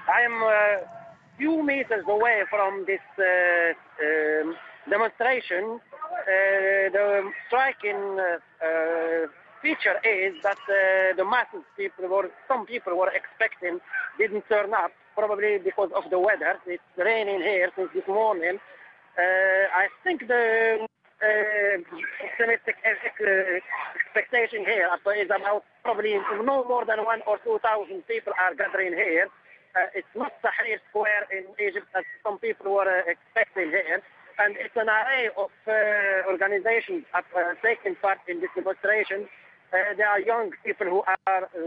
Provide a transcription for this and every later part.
I am few meters away from this demonstration. The striking feature is that some people were expecting didn't turn up, probably because of the weather. It's raining here since this morning. I think the optimistic expectation here is about probably no more than 1,000 or 2,000 people are gathering here. It's not Tahrir Square in Egypt as some people were expecting here. And it's an array of organizations taking part in this demonstration. There are young people who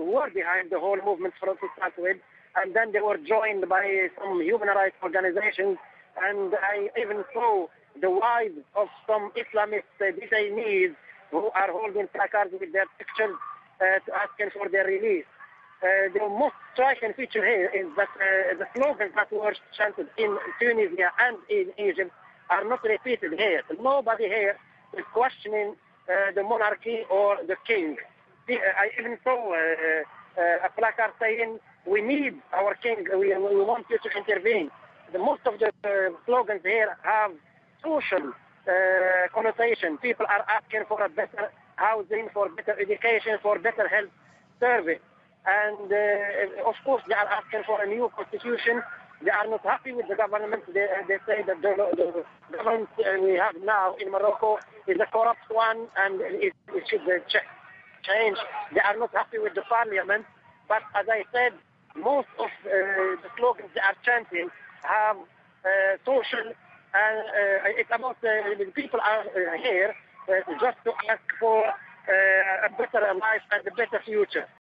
were behind the whole movement from to start with, and then they were joined by some human rights organizations. And I even saw the wives of some Islamist detainees who are holding placards with their pictures asking for their release. The most striking feature here is that the slogans that were chanted in Tunisia and in Egypt are not repeated here. Nobody here is questioning the monarchy or the king. I even saw a placard saying, "We need our king, we want you to intervene." Most of the slogans here have social connotation. People are asking for a better housing, for better education, for better health service. And of course, they are asking for a new constitution. They are not happy with the government. They say that the government we have now in Morocco is a corrupt one and it should change. They are not happy with the parliament. But as I said, most of the slogans they are chanting have social, and it's about the people are here just to ask for a better life and a better future.